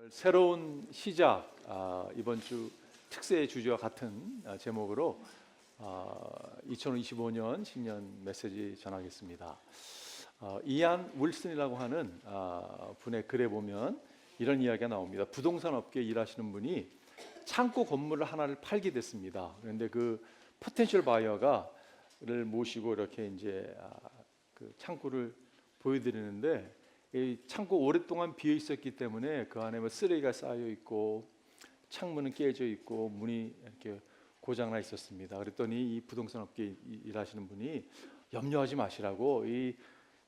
새로운 시작, 이번 주 특세 주제와 같은 제목으로 2025년 신년 메시지 전하겠습니다. 이안 윌슨이라고 하는 분의 글에 보면 이런 이야기가 나옵니다. 부동산 업계에 일하시는 분이 창고 건물을 하나를 팔게 됐습니다. 그런데 그 포텐셜 바이어가를 모시고 이렇게 이제 그 창고를 보여드리는데, 이 창고 오랫동안 비어 있었기 때문에 그 안에 뭐 쓰레기가 쌓여 있고 창문은 깨져 있고 문이 이렇게 고장나 있었습니다. 그랬더니 이 부동산 업계에 일하시는 분이 염려하지 마시라고, 이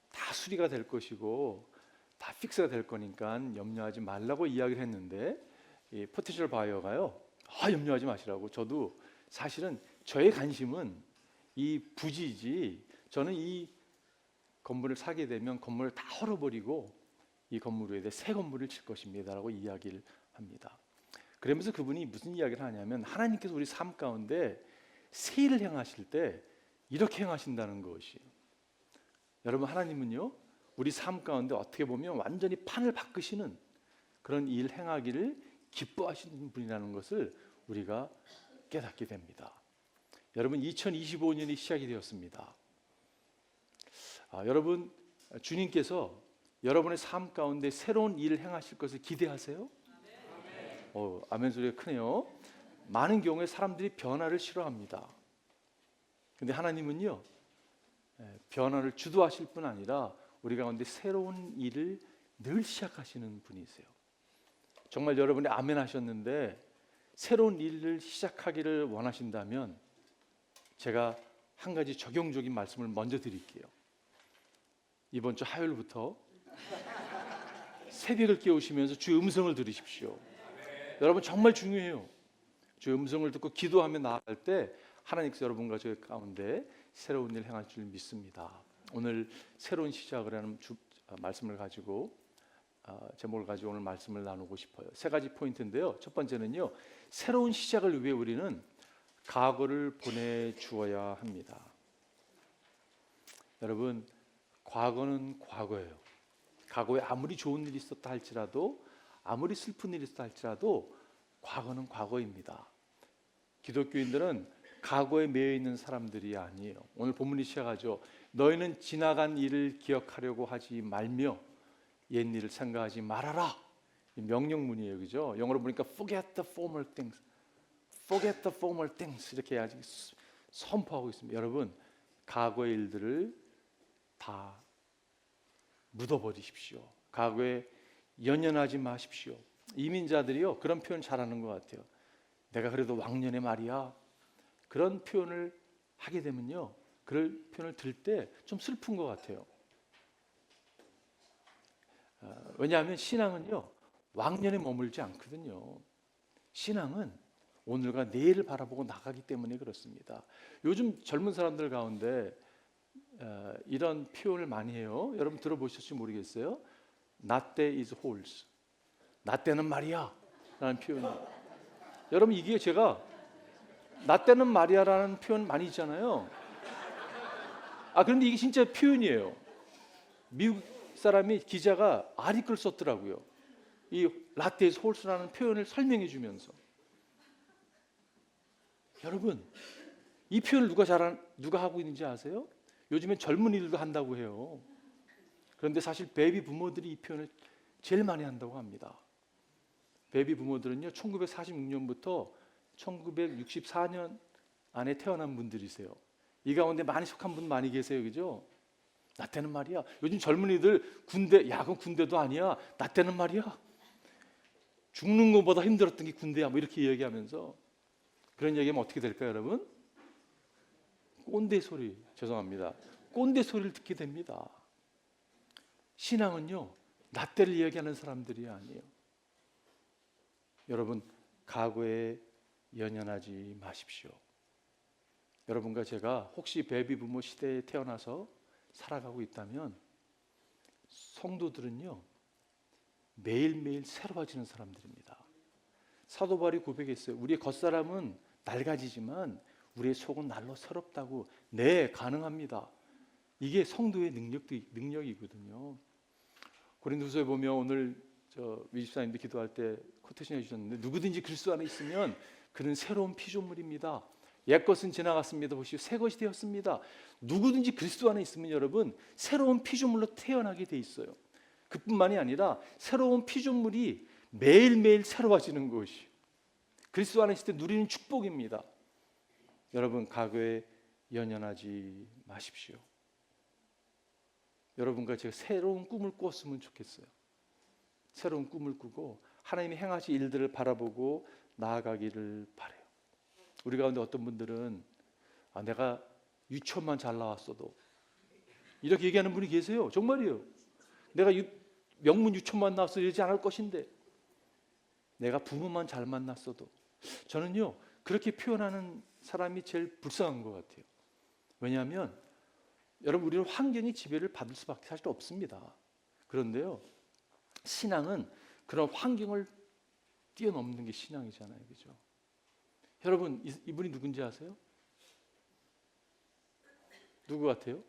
다 수리가 될 것이고 다 픽스가 될 거니까 염려하지 말라고 이야기를 했는데, 이 포텐셜 바이어가요, 염려하지 마시라고. 저도 사실은 저의 관심은 이 부지지, 저는 이 건물을 사게 되면 건물을 다 헐어버리고 이 건물 위에 새 건물을 칠 것입니다 라고 이야기를 합니다. 그러면서 그분이 무슨 이야기를 하냐면, 하나님께서 우리 삶 가운데 새 일을 행하실 때 이렇게 행하신다는 것이, 여러분, 하나님은요 우리 삶 가운데 어떻게 보면 완전히 판을 바꾸시는 그런 일 행하기를 기뻐하시는 분이라는 것을 우리가 깨닫게 됩니다. 여러분, 2025년이 시작이 되었습니다. 여러분, 주님께서 여러분의 삶 가운데 새로운 일을 행하실 것을 기대하세요? 아멘 소리가 크네요. 많은 경우에 사람들이 변화를 싫어합니다. 근데 하나님은요, 변화를 주도하실 뿐 아니라 우리 가운데 새로운 일을 늘 시작하시는 분이세요. 정말 여러분이 아멘 하셨는데 새로운 일을 시작하기를 원하신다면 제가 한 가지 적용적인 말씀을 먼저 드릴게요. 이번 주 화요일부터 새벽을 깨우시면서 주의 음성을 들으십시오. 여러분, 정말 중요해요. 주의 음성을 듣고 기도하며 나아갈 때 하나님께서 여러분과 저희 가운데 새로운 일을 행할 줄 믿습니다. 오늘 새로운 시작을 하는 말씀을 가지고, 제목을 가지고 오늘 말씀을 나누고 싶어요. 세 가지 포인트인데요. 첫 번째는요, 새로운 시작을 위해 우리는 과거를 보내주어야 합니다. 여러분, 과거는 과거예요. 과거에 아무리 좋은 일이 있었다 할지라도, 아무리 슬픈 일이 있었다 할지라도 과거는 과거입니다. 기독교인들은 과거에 매여 있는 사람들이 아니에요. 오늘 본문이 시작하죠. 너희는 지나간 일을 기억하려고 하지 말며 옛 일을 생각하지 말아라. 명령문이에요, 그죠? 영어로 보니까 forget the former things, forget the former things, 이렇게 아직 선포하고 있습니다. 여러분, 과거의 일들을 다 묻어버리십시오. 과거에 연연하지 마십시오. 이민자들이요, 그런 표현 잘하는 것 같아요. 내가 그래도 왕년에 말이야, 그런 표현을 하게 되면요, 그런 표현을 들을 때 좀 슬픈 것 같아요. 왜냐하면 신앙은요, 왕년에 머물지 않거든요. 신앙은 오늘과 내일을 바라보고 나가기 때문에 그렇습니다. 요즘 젊은 사람들 가운데 이런 표현을 많이 해요. 여러분 들어보셨을지 모르겠어요. Not that is holes. 나 때는 말이야 라는 표현이에요. 여러분, 이게 제가 나 때는 말이야 라는 표현 많이 있잖아요. 그런데 이게 진짜 표현이에요. 미국 사람이, 기자가 아리클 썼더라고요. 이 라떼 홀스라는 표현을 설명해 주면서. 여러분, 이 표현을 누가 하고 있는지 아세요? 요즘엔 젊은이들도 한다고 해요. 그런데 사실 베이비 부모들이 이 표현을 제일 많이 한다고 합니다. 베이비 부모들은요, 1946년부터 1964년 안에 태어난 분들이세요. 이 가운데 많이 속한 분 많이 계세요, 그죠? 나 때는 말이야. 요즘 젊은이들 군대, 그건 군대도 아니야. 나 때는 말이야, 죽는 것보다 힘들었던 게 군대야, 뭐 이렇게 얘기하면서. 그런 얘기하면 어떻게 될까요, 여러분? 꼰대 소리, 죄송합니다. 꼰대 소리를 듣게 됩니다. 신앙은요, 나 때를 얘기하는 사람들이 아니에요. 여러분, 과거에 연연하지 마십시오. 여러분과 제가 혹시 베이비 부모 시대에 태어나서 살아가고 있다면, 성도들은요, 매일매일 새로워지는 사람들입니다. 사도 바울이 고백했어요. 우리의 겉사람은 낡아지지만 우리의 속은 날로 새롭다고. 네, 가능합니다. 이게 성도의 능력이거든요. 고린도서에 보면 오늘 저 위집사님도 기도할 때 코테이션 해주셨는데, 누구든지 그리스도 안에 있으면 그는 새로운 피조물입니다. 옛 것은 지나갔습니다. 보시오, 새 것이 되었습니다. 누구든지 그리스도 안에 있으면 여러분 새로운 피조물로 태어나게 돼 있어요. 그뿐만이 아니라 새로운 피조물이 매일매일 새로워지는 것이 그리스도 안에 있을 때 누리는 축복입니다. 여러분 과거에 연연하지 마십시오. 여러분과 제가 새로운 꿈을 꿨으면 좋겠어요. 새로운 꿈을 꾸고 하나님이 행하실 일들을 바라보고 나아가기를 바라요. 우리 가운데 어떤 분들은 내가 유치원만 잘 나왔어도, 이렇게 얘기하는 분이 계세요. 정말이에요. 내가 명문 유치원만 나왔어도 이러지 않을 것인데, 내가 부모만 잘 만났어도. 저는요 그렇게 표현하는 사람이 제일 불쌍한 것 같아요. 왜냐하면 여러분 우리는 환경이 지배를 받을 수밖에 사실 없습니다. 그런데요 신앙은 그런 환경을 뛰어넘는 게 신앙이잖아요. 그죠? 여러분 이분이 누군지 아세요? 누구 같아요?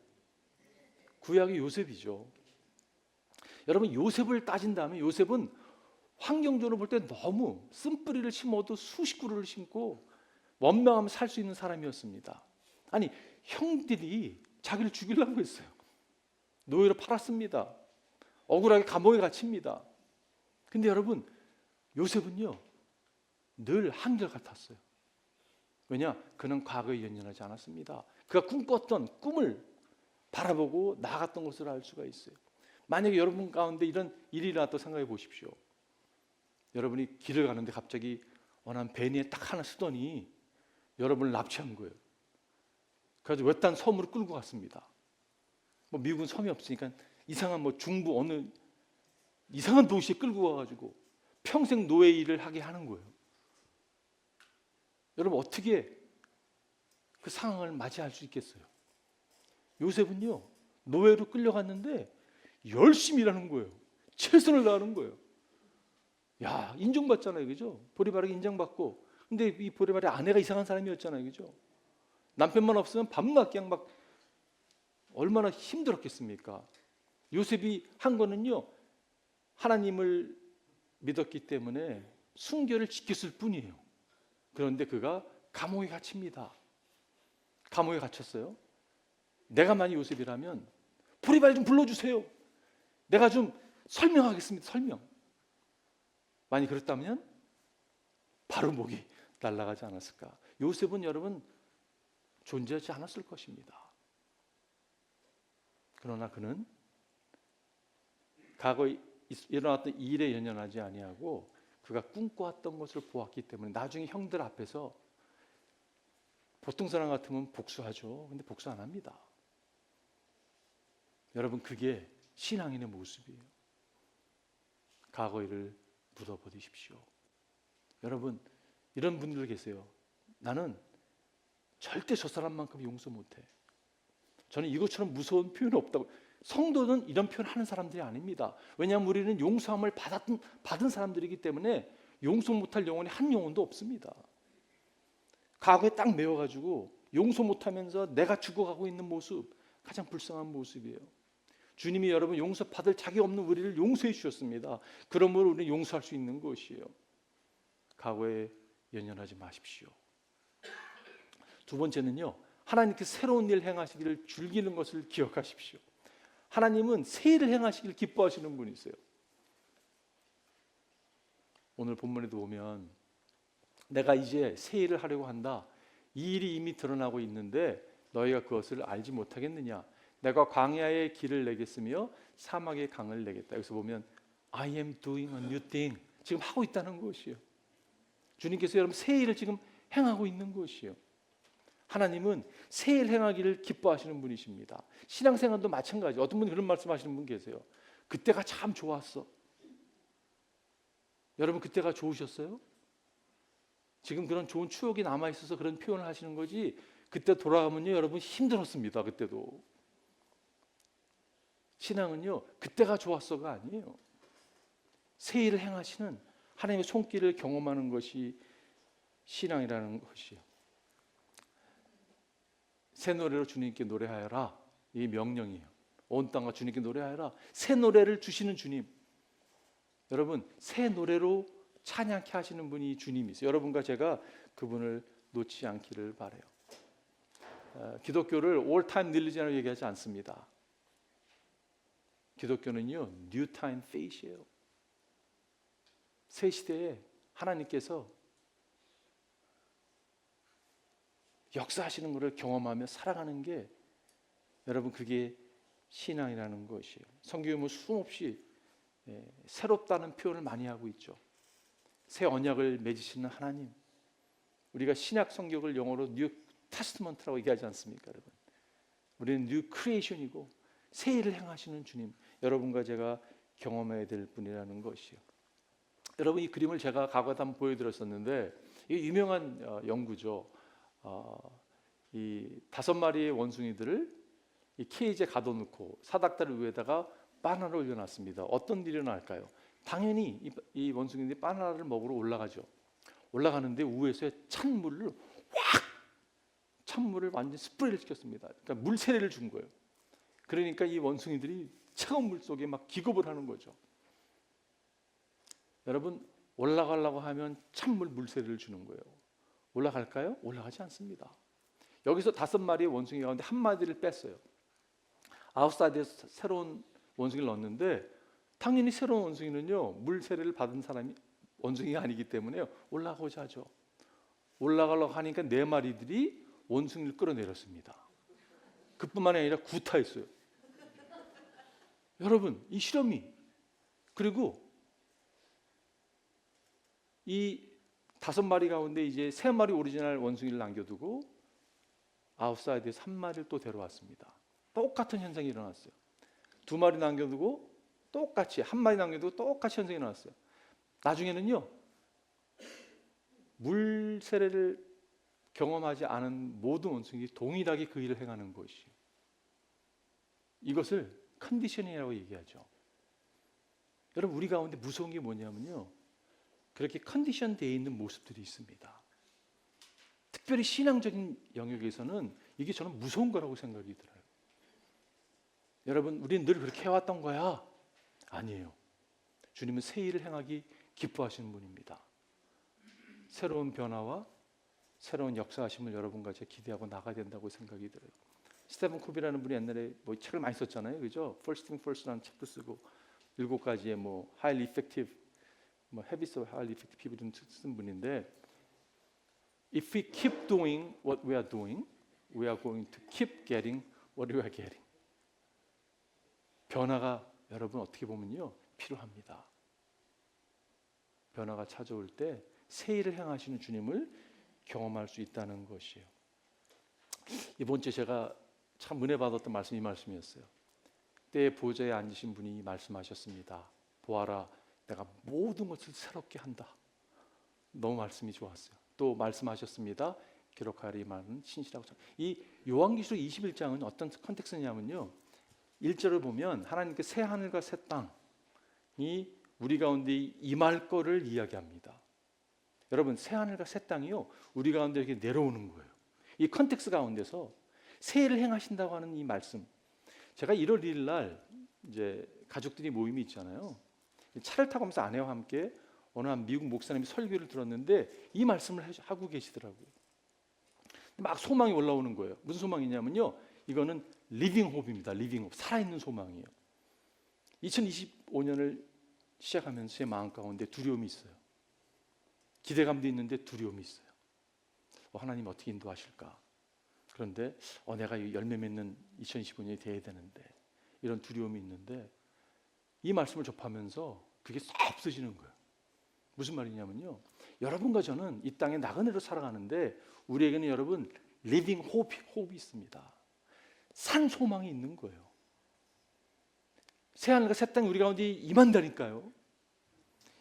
구약의 요셉이죠. 여러분 요셉을 따진다면 요셉은 환경적으로 볼 때 너무 쓴뿌리를 심어도 수십 그루를 심고 원명하면 살 수 있는 사람이었습니다. 아니 형들이 자기를 죽이려고 했어요. 노예로 팔았습니다. 억울하게 감옥에 갇힙니다. 근데 여러분 요셉은요 늘 한결같았어요. 왜냐? 그는 과거에 연연하지 않았습니다. 그가 꿈꿨던 꿈을 바라보고 나아갔던 것을 알 수가 있어요. 만약에 여러분 가운데 이런 일이 일어났다고 생각해 보십시오. 여러분이 길을 가는데 갑자기 한 배니에 딱 하나 쓰더니 여러분을 납치한 거예요. 그래서 외딴 섬으로 끌고 갔습니다. 미국은 섬이 없으니까 이상한 중부 어느 이상한 도시에 끌고 가가지고 평생 노예 일을 하게 하는 거예요. 여러분 어떻게 그 상황을 맞이할 수 있겠어요? 요셉은요 노예로 끌려갔는데 열심히 일하는 거예요. 최선을 다하는 거예요. 야 인정받잖아요. 그죠? 보리발에게 인정받고. 근데 이 보리발의 아내가 이상한 사람이었잖아요. 그죠? 남편만 없으면 밤낮 그냥 막 얼마나 힘들었겠습니까? 요셉이 한 거는요 하나님을 믿었기 때문에 순결을 지켰을 뿐이에요. 그런데 그가 감옥에 갇힙니다. 감옥에 갇혔어요. 내가 만약 요셉이라면 보리발 좀 불러주세요. 내가 좀 설명하겠습니다. 설명. 만약 그렇다면 바로 목이 날아가지 않았을까. 요셉은 여러분 존재하지 않았을 것입니다. 그러나 그는 과거에 일어났던 일에 연연하지 아니하고 그가 꿈꿔왔던 것을 보았기 때문에 나중에 형들 앞에서 보통 사람 같으면 복수하죠. 근데 복수 안 합니다. 여러분 그게 신앙인의 모습이에요. 과거 일을 묻어버리십시오. 여러분 이런 분들 계세요. 나는 절대 저 사람만큼 용서 못해. 저는 이것처럼 무서운 표현이 없다고. 성도는 이런 표현 하는 사람들이 아닙니다. 왜냐하면 우리는 용서함을 받은 사람들이기 때문에 용서 못할 영혼이 한 영혼도 없습니다. 과거에 딱 매워가지고 용서 못하면서 내가 죽어가고 있는 모습, 가장 불쌍한 모습이에요. 주님이 여러분 용서받을 자격 없는 우리를 용서해 주셨습니다. 그러므로 우리는 용서할 수 있는 것이에요. 과거에 연연하지 마십시오. 두 번째는요, 하나님께서 새로운 일 행하시기를 즐기는 것을 기억하십시오. 하나님은 새 일을 행하시기를 기뻐하시는 분이세요. 오늘 본문에도 보면 내가 이제 새 일을 하려고 한다. 이 일이 이미 드러나고 있는데 너희가 그것을 알지 못하겠느냐. 내가 광야의 길을 내겠으며 사막의 강을 내겠다. 여기서 보면 I am doing a new thing. 지금 하고 있다는 것이에요. 주님께서 여러분 새 일을 지금 행하고 있는 것이에요. 하나님은 새 일 행하기를 기뻐하시는 분이십니다. 신앙생활도 마찬가지. 어떤 분이 그런 말씀하시는 분 계세요. 그때가 참 좋았어. 여러분 그때가 좋으셨어요? 지금 그런 좋은 추억이 남아있어서 그런 표현을 하시는 거지, 그때 돌아가면요 여러분 힘들었습니다. 그때도. 신앙은요 그때가 좋았어가 아니에요. 새 일을 행하시는 하나님의 손길을 경험하는 것이 신앙이라는 것이에요. 새 노래로 주님께 노래하여라. 이 명령이에요. 온 땅과 주님께 노래하여라. 새 노래를 주시는 주님. 여러분 새 노래로 찬양케 하시는 분이 주님이세요. 여러분과 제가 그분을 놓지 않기를 바라요. 기독교를 올타임 릴리전이라고 얘기하지 않습니다. 기독교는요 뉴타임 페이스예요. 새 시대에 하나님께서 역사하시는 것을 경험하며 살아가는 게 여러분 그게 신앙이라는 것이에요. 성경에 수없이 새롭다는 표현을 많이 하고 있죠. 새 언약을 맺으시는 하나님. 우리가 신약 성경을 영어로 뉴 테스트먼트라고 얘기하지 않습니까, 여러분? 우리는 뉴 크리에이션이고 새 일을 행하시는 주님. 여러분과 제가 경험해야 될 분이라는 것이요. 여러분 이 그림을 제가 과거에 한번 보여드렸었는데 이게 유명한 연구죠. 이 5마리의 원숭이들을 이 케이지에 가둬놓고 사닥다리 위에다가 바나나를 올려놨습니다. 어떤 일이 일어날까요? 당연히 이 원숭이들이 바나나를 먹으러 올라가죠. 올라가는데 위에서 찬물을 완전 스프레이를 시켰습니다. 그러니까 물 세례를 준 거예요. 그러니까 이 원숭이들이 차가운 물 속에 막 기겁을 하는 거죠. 여러분 올라가려고 하면 찬물 물세례를 주는 거예요. 올라갈까요? 올라가지 않습니다. 여기서 5마리의 원숭이 가운데 1마리를 뺐어요. 아웃사이드에서 새로운 원숭이를 넣었는데 당연히 새로운 원숭이는요 물세례를 받은 사람이 원숭이가 아니기 때문에 올라가고자 하죠. 올라가려고 하니까 4마리들이 원숭이를 끌어내렸습니다. 그뿐만이 아니라 구타했어요. 여러분 이 실험이 그리고 이 5마리 가운데 이제 3마리 오리지널 원숭이를 남겨두고 아웃사이드에서 1마리를 또 데려왔습니다. 똑같은 현상이 일어났어요. 2마리 남겨두고 똑같이 1마리 남겨두고 똑같이 현상이 일어났어요. 나중에는요 물 세례를 경험하지 않은 모든 원숭이들이 동일하게 그 일을 행하는 것이에요. 이것을 컨디셔닝이라고 얘기하죠. 여러분 우리 가운데 무서운 게 뭐냐면요 그렇게 컨디션 되어 있는 모습들이 있습니다. 특별히 신앙적인 영역에서는 이게 저는 무서운 거라고 생각이 들어요. 여러분 우리는 늘 그렇게 해왔던 거야? 아니에요. 주님은 새 일을 행하기 기뻐하시는 분입니다. 새로운 변화와 새로운 역사하심을 여러분과 제가 기대하고 나가야 된다고 생각이 들어요. 스테븐 코비라는 분이 옛날에 뭐 책을 많이 썼잖아요, 그죠? First Thing First라는 책도 쓰고 7가지의 뭐 highly effective, 뭐 habits of highly effective people을 쓴 분인데, if we keep doing what we are doing, we are going to keep getting what we are getting. 변화가 여러분 어떻게 보면요 필요합니다. 변화가 찾아올 때 새 일을 행하시는 주님을 경험할 수 있다는 것이에요. 이번 주에 제가 참 은혜 받았던 말씀이 이 말씀이었어요. 때의 보좌에 앉으신 분이 말씀하셨습니다. 보아라, 내가 모든 것을 새롭게 한다. 너무 말씀이 좋았어요. 또 말씀하셨습니다. 기록하리 말은 신실하고 참. 이 요한계시록 21장은 어떤 컨텍스냐면요, 1절을 보면 하나님께 새 하늘과 새 땅이 우리 가운데 임할 거를 이야기합니다. 여러분 새 하늘과 새 땅이요 우리 가운데 이렇게 내려오는 거예요. 이 컨텍스 가운데서 새 일을 행하신다고 하는 이 말씀. 제가 1월 1일 날 이제 가족들이 모임이 있잖아요. 차를 타고 가면서 아내와 함께 어느 한 미국 목사님이 설교를 들었는데 이 말씀을 하고 계시더라고요. 막 소망이 올라오는 거예요. 무슨 소망이냐면요, 이거는 리빙 홉입니다. 리빙 홉, 살아있는 소망이에요. 2025년을 시작하면서 제 마음 가운데 두려움이 있어요. 기대감도 있는데 두려움이 있어요. 하나님 어떻게 인도하실까? 그런데 내가 열매 맺는 2025년이 돼야 되는데, 이런 두려움이 있는데 이 말씀을 접하면서 그게 싹 없어지는 거예요. 무슨 말이냐면요, 여러분과 저는 이 땅에 나그네로 살아가는데 우리에게는 여러분 리빙 호흡이 있습니다. 산 소망이 있는 거예요. 새하늘과 새 땅이 우리 가운데 임한다니까요.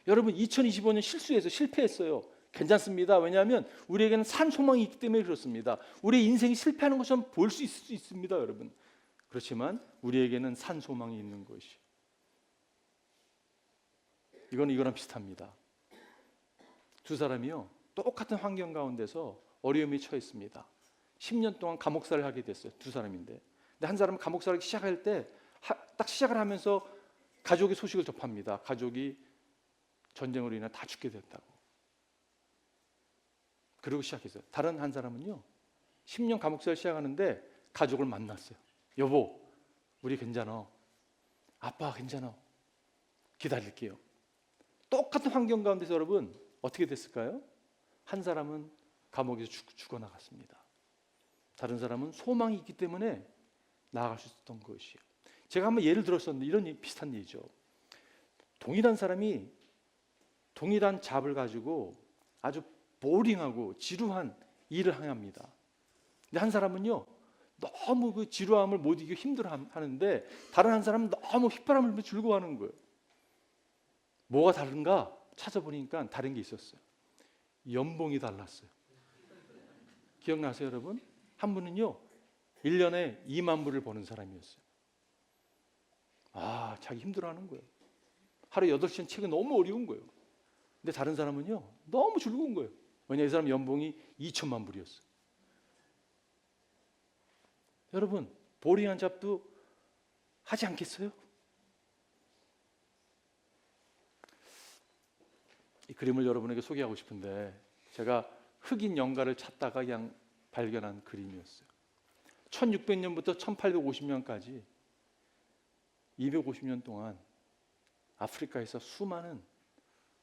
여러분 2025년 실패했어요. 괜찮습니다. 왜냐하면 우리에게는 산 소망이 있기 때문에 그렇습니다. 우리의 인생이 실패하는 것처럼 볼 수 있습니다, 여러분. 그렇지만 우리에게는 산 소망이 있는 것이. 이거랑 비슷합니다. 두 사람이요 똑같은 환경 가운데서 어려움에 처했습니다. 10년 동안 감옥살이를 하게 됐어요. 두 사람인데, 근데 한 사람은 감옥살이를 시작할 때 딱 시작을 하면서 가족의 소식을 접합니다. 가족이 전쟁으로 인해 다 죽게 됐다고. 그러고 시작했어요. 다른 한 사람은요, 10년 감옥생활 시작하는데 가족을 만났어요. 여보, 우리 괜찮아. 아빠 괜찮아. 기다릴게요. 똑같은 환경 가운데서 여러분 어떻게 됐을까요? 한 사람은 감옥에서 죽어나갔습니다. 다른 사람은 소망이 있기 때문에 나아갈 수 있었던 것이에요. 제가 한번 예를 들었었는데 이런 비슷한 얘기죠. 동일한 사람이 동일한 잡을 가지고 아주 보링하고 지루한 일을 행합니다. 근데 한 사람은요, 너무 그 지루함을 못 이기고 힘들어하는데 다른 한 사람은 너무 휘파람을 즐거워하는 거예요. 뭐가 다른가 찾아보니까 다른 게 있었어요. 연봉이 달랐어요. 기억나세요, 여러분? 한 분은요, 1년에 2만 불을 버는 사람이었어요. 아, 자기 힘들어하는 거예요. 하루 8시간 책이 너무 어려운 거예요. 근데 다른 사람은요, 너무 즐거운 거예요. 왜냐, 이 사람 연봉이 2천만 불이었어요. 여러분, 보링한 잡도 하지 않겠어요? 이 그림을 여러분에게 소개하고 싶은데, 제가 흑인 영가를 찾다가 그냥 발견한 그림이었어요. 1600년부터 1850년까지 250년 동안 아프리카에서 수많은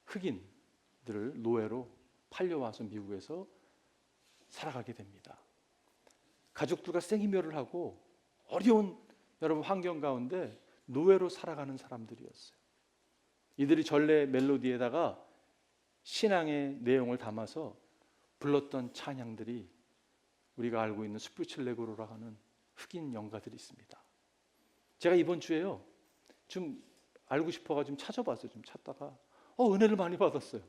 흑인들을 노예로 팔려와서 미국에서 살아가게 됩니다. 가족들과 생이별을 하고 어려운 여러분 환경 가운데 노예로 살아가는 사람들이었어요. 이들이 전래 멜로디에다가 신앙의 내용을 담아서 불렀던 찬양들이 우리가 알고 있는 스피리추얼 레고로라 하는 흑인 영가들이 있습니다. 제가 이번 주에요, 좀 알고 싶어가 좀 찾아봤어요. 좀 찾다가 은혜를 많이 받았어요.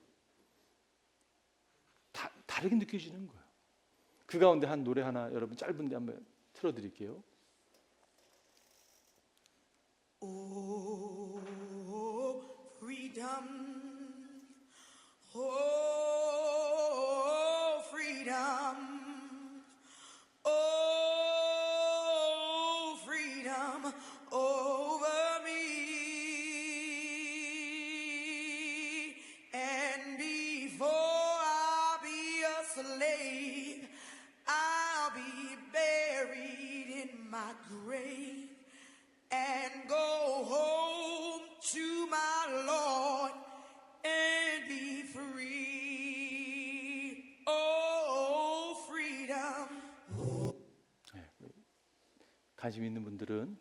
다르게 느껴지는 거예요. 그 가운데 한 노래 하나 여러분 짧은데 한번 틀어드릴게요. Oh, freedom. Oh, freedom. Oh, freedom over me. And before I'll be a slave, I'll be buried in my grave and go home to my Lord and be free. Oh, freedom. 관심 있는 분들은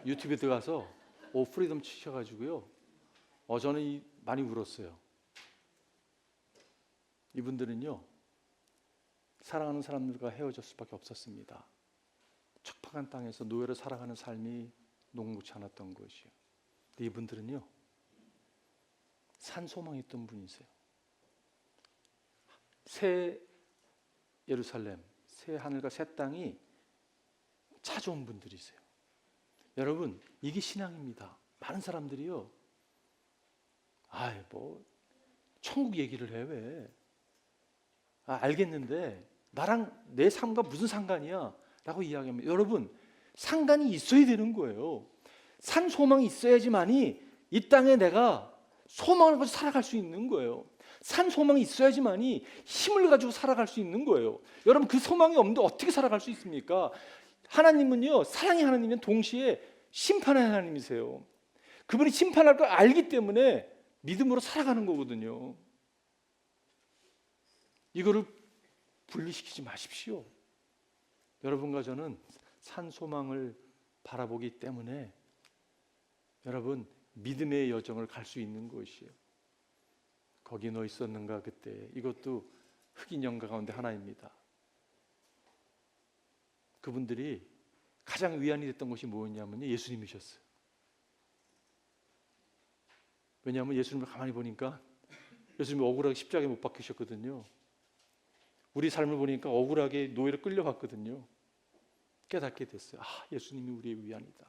유튜브에 들어가서 프리덤 치셔가지고요. 저는 많이 울었어요. 이분들은요, 사랑하는 사람들과 헤어질 수밖에 없었습니다. 척박한 땅에서 노예로 살아가는 삶이 녹록지 않았던 것이요. 근데 이분들은요, 산 소망이 있던 분이세요. 새 예루살렘, 새 하늘과 새 땅이 찾아온 분들이세요. 여러분, 이게 신앙입니다. 많은 사람들이요, 천국 얘기를 해 왜? 알겠는데 나랑 내 삶과 무슨 상관이야? 라고 이야기합니다. 여러분, 상관이 있어야 되는 거예요. 산 소망이 있어야지만이 이 땅에 내가 소망을 가지고 살아갈 수 있는 거예요. 산 소망이 있어야지만이 힘을 가지고 살아갈 수 있는 거예요. 여러분, 그 소망이 없는데 어떻게 살아갈 수 있습니까? 하나님은요, 사랑의 하나님은 동시에 심판의 하나님이세요. 그분이 심판할 걸 알기 때문에 믿음으로 살아가는 거거든요. 이거를 분리시키지 마십시오. 여러분과 저는 산 소망을 바라보기 때문에 여러분, 믿음의 여정을 갈 수 있는 것이에요. 거기 너 있었는가 그때. 이것도 흑인 영가 가운데 하나입니다. 그분들이 가장 위안이 됐던 것이 뭐였냐면요, 예수님이셨어요. 왜냐하면 예수님을 가만히 보니까 예수님이 억울하게 십자가에 못 박히셨거든요. 우리 삶을 보니까 억울하게 노예로 끌려갔거든요. 깨닫게 됐어요. 예수님이 우리의 위안이다.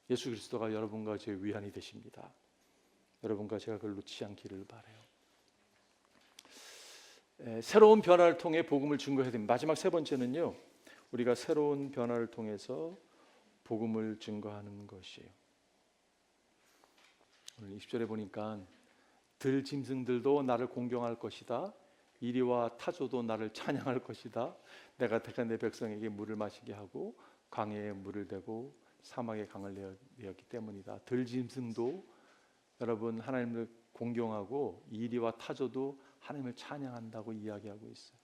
예수 그리스도가 여러분과 제 위안이 되십니다. 여러분과 제가 그걸 놓치지 않기를 바라요. 새로운 변화를 통해 복음을 증거해야 됩니다. 마지막 세 번째는요, 우리가 새로운 변화를 통해서 복음을 증거하는 것이에요. 오늘 20절에 보니까 들 짐승들도 나를 공경할 것이다. 이리와 타조도 나를 찬양할 것이다. 내가 택한 내 백성에게 물을 마시게 하고 광야에 물을 대고 사막에 강을 내었기 때문이다. 들 짐승도 여러분 하나님을 공경하고 이리와 타조도 하나님을 찬양한다고 이야기하고 있어요.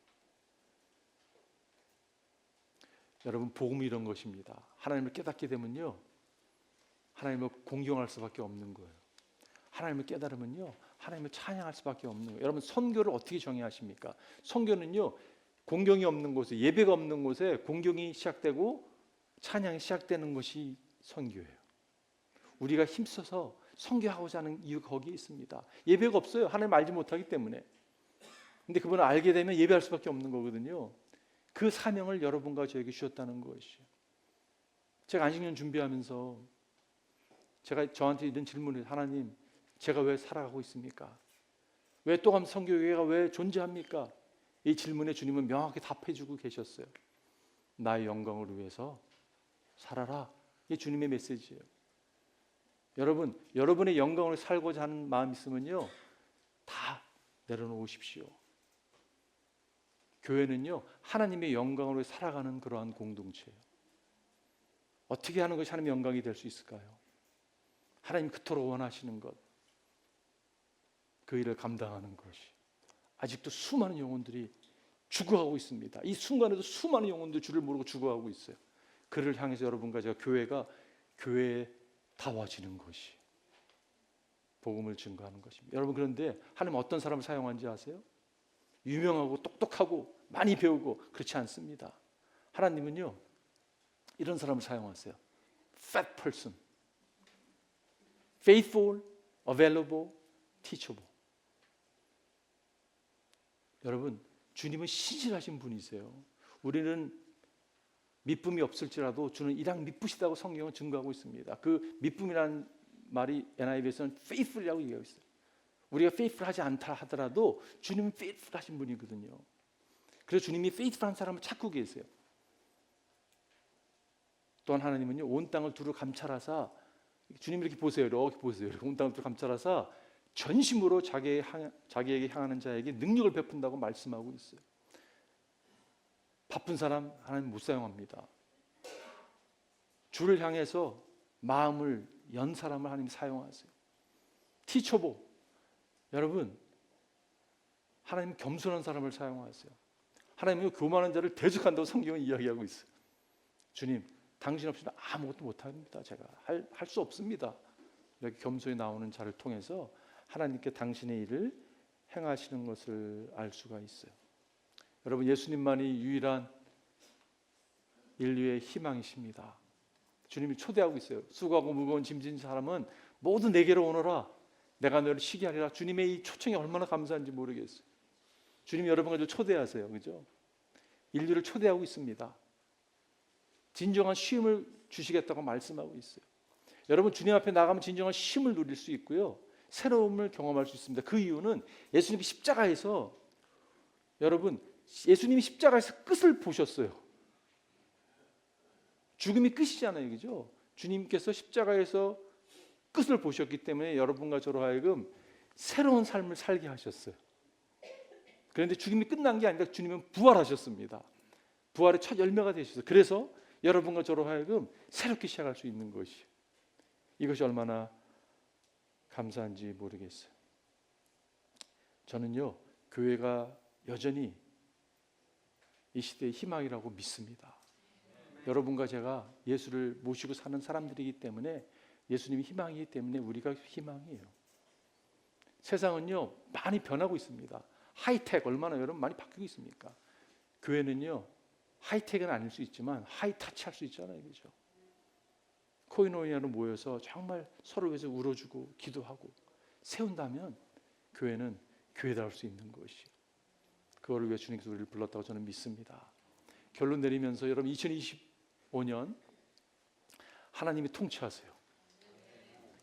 여러분 복음이 이런 것입니다. 하나님을 깨닫게 되면요, 하나님을 공경할 수밖에 없는 거예요. 하나님을 깨달으면요, 하나님을 찬양할 수밖에 없는 거예요. 여러분 선교를 어떻게 정의하십니까? 선교는요, 공경이 없는 곳에, 예배가 없는 곳에 공경이 시작되고 찬양이 시작되는 것이 선교예요. 우리가 힘써서 선교하고자 하는 이유가 거기에 있습니다. 예배가 없어요. 하나님 알지 못하기 때문에. 근데 그분을 알게 되면 예배할 수밖에 없는 거거든요. 그 사명을 여러분과 저에게 주셨다는 것이에요. 제가 안식년 준비하면서 제가 저한테 이런 질문을 해요. 하나님, 제가 왜 살아가고 있습니까? 왜 또한 선교회가 왜 존재합니까? 이 질문에 주님은 명확히 답해주고 계셨어요. 나의 영광을 위해서 살아라. 이게 주님의 메시지예요. 여러분, 여러분의 영광을 살고자 하는 마음 있으면요, 다 내려놓으십시오. 교회는요, 하나님의 영광으로 살아가는 그러한 공동체예요. 어떻게 하는 것이 하나님의 영광이 될 수 있을까요? 하나님 그토록 원하시는 것, 그 일을 감당하는 것이. 아직도 수많은 영혼들이 죽어가고 있습니다. 이 순간에도 수많은 영혼들이 주를 모르고 죽어가고 있어요. 그를 향해서 여러분과 제가 교회에 다와지는 것이 복음을 증거하는 것입니다. 여러분, 그런데 하나님 어떤 사람을 사용한지 아세요? 유명하고 똑똑하고 많이 배우고 그렇지 않습니다. 하나님은요, 이런 사람을 사용하세요. Fat person, faithful, available, teachable. 여러분, 주님은 신실하신 분이세요. 우리는 미쁨이 없을지라도 주는 이랑 미쁘시다고 성경은 증거하고 있습니다. 그 미쁨이라는 말이 NIV에서는 faithful이라고 얘기하고 있어요. 우리가 faithful하지 않다 하더라도 주님은 faithful하신 분이거든요. 그래서 주님이 faithful한 사람을 찾고 계세요. 또한 하나님은요, 온 땅을 두루 감찰하사, 주님 이렇게 보세요. 이렇게 보세요. 온 땅을 두루 감찰하사 전심으로 자기에게 향하는 자에게 능력을 베푼다고 말씀하고 있어요. 바쁜 사람 하나님 못 사용합니다. 주를 향해서 마음을 연 사람을 하나님 사용하세요. 티초보, 여러분, 하나님 겸손한 사람을 사용하세요. 하나님은 교만한 자를 대적한다고 성경은 이야기하고 있어요. 주님, 당신 없이는 아무것도 못합니다. 제가 할 수 없습니다. 이렇게 겸손히 나오는 자를 통해서 하나님께 당신의 일을 행하시는 것을 알 수가 있어요. 여러분, 예수님만이 유일한 인류의 희망이십니다. 주님이 초대하고 있어요. 수고하고 무거운 짐진 사람은 모두 내게로 오너라. 내가 너를 쉬게 하리라. 주님의 이 초청이 얼마나 감사한지 모르겠어요. 주님이 여러분과 저 초대하세요. 그죠? 인류를 초대하고 있습니다. 진정한 쉼을 주시겠다고 말씀하고 있어요. 여러분, 주님 앞에 나가면 진정한 쉼을 누릴 수 있고요, 새로움을 경험할 수 있습니다. 그 이유는 예수님이 십자가에서, 여러분, 예수님이 십자가에서 끝을 보셨어요. 죽음이 끝이잖아요. 그죠? 주님께서 십자가에서 끝을 보셨기 때문에 여러분과 저로 하여금 새로운 삶을 살게 하셨어요. 그런데 죽음이 끝난 게 아니라 주님은 부활하셨습니다. 부활의 첫 열매가 되셨어요. 그래서 여러분과 저로 하여금 새롭게 시작할 수 있는 것이, 이것이 얼마나 감사한지 모르겠어요. 저는요, 교회가 여전히 이 시대의 희망이라고 믿습니다. 여러분과 제가 예수를 모시고 사는 사람들이기 때문에, 예수님이 희망이기 때문에 우리가 희망이에요. 세상은요, 많이 변하고 있습니다. 하이텍, 얼마나 여러분 많이 바뀌고 있습니까? 교회는요, 하이텍은 아닐 수 있지만 하이타치 할 수 있잖아요. 그죠? 코이노니아로 모여서 정말 서로 위해서 울어주고 기도하고 세운다면 교회는 교회다울 수 있는 것이, 그거를 위해 주님께서 우리를 불렀다고 저는 믿습니다. 결론 내리면서 여러분, 2025년 하나님이 통치하세요.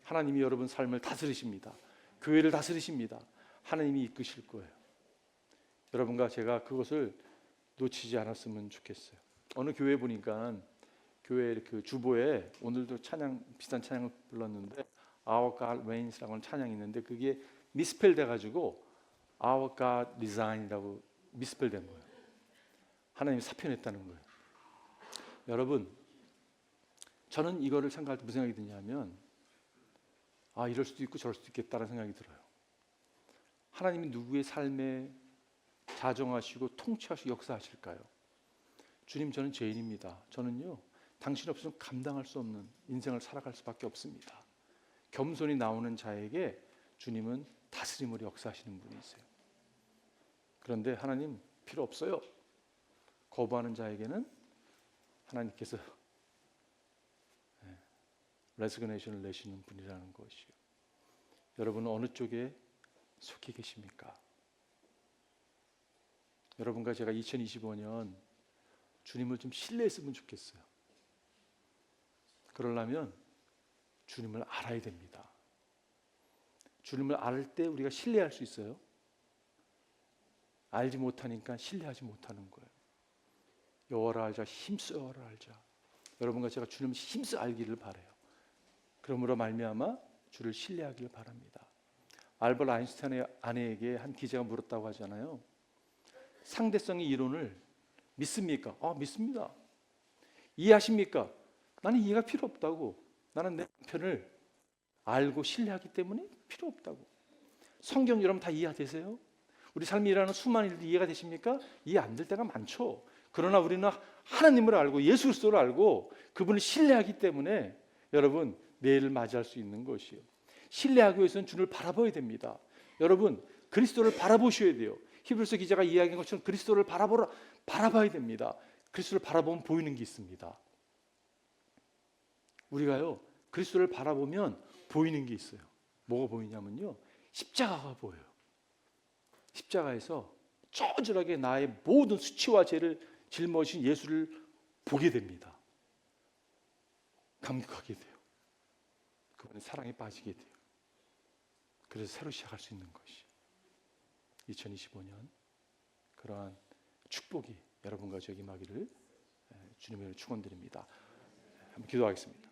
하나님이 여러분 삶을 다스리십니다. 교회를 다스리십니다. 하나님이 이끄실 거예요. 여러분과 제가 그것을 놓치지 않았으면 좋겠어요. 어느 교회 보니까 교회 그 주보에 오늘도 찬양, 비슷한 찬양을 불렀는데 Our God Reigns라고 하는 찬양이 있는데, 그게 미스펠 돼가지고 Our God resign이라고 미스펠 된 거예요. 하나님이 사표냈다는 거예요. 여러분, 저는 이거를 생각할 때 무슨 생각이 드냐면 이럴 수도 있고 저럴 수도 있겠다는 생각이 들어요. 하나님이 누구의 삶에 자정하시고 통치하시고 역사하실까요? 주님, 저는 죄인입니다. 저는요, 당신 없으면 감당할 수 없는 인생을 살아갈 수밖에 없습니다. 겸손히 나오는 자에게 주님은 다스림으로 역사하시는 분이세요. 그런데 하나님 필요 없어요. 거부하는 자에게는 하나님께서 레지그네이션을 내시는 분이라는 것이요. 여러분은 어느 쪽에 속해 계십니까? 여러분과 제가 2025년 주님을 좀 신뢰했으면 좋겠어요. 그러려면 주님을 알아야 됩니다. 주님을 알 때 우리가 신뢰할 수 있어요. 알지 못하니까 신뢰하지 못하는 거예요. 여호와를 알자, 힘써 여호와를 알자. 여러분과 제가 주님을 힘써 알기를 바라요. 그러므로 말미암아 주를 신뢰하기를 바랍니다. 알버트 아인슈타인의 아내에게 한 기자가 물었다고 하잖아요. 상대성의 이론을 믿습니까? 믿습니다. 이해하십니까? 나는 이해가 필요 없다고. 나는 내 남편을 알고 신뢰하기 때문에 필요 없다고. 성경 여러분 다 이해되세요? 우리 삶이 일하는 수많은 일들 이해가 되십니까? 이해 안 될 때가 많죠. 그러나 우리는 하나님을 알고 예수 그리스도를 알고 그분을 신뢰하기 때문에 여러분 내일을 맞이할 수 있는 것이요. 신뢰하기 위해서는 주를 바라봐야 됩니다. 여러분 그리스도를 바라보셔야 돼요. 히브리서 기자가 이야기한 것처럼 그리스도를 바라봐야 됩니다. 그리스도를 바라보면 보이는 게 있습니다. 우리가요 그리스도를 바라보면 보이는 게 있어요. 뭐가 보이냐면요, 십자가가 보여요. 십자가에서 저절하게 나의 모든 수치와 죄를 짊어진 예수를 보게 됩니다. 감격하게 돼요. 그분의 사랑에 빠지게 돼요. 그래서 새로 시작할 수 있는 것이 2025년 그러한 축복이 여러분과 저에게 임하기를 주님의 이름으로 축원드립니다. 한번 기도하겠습니다.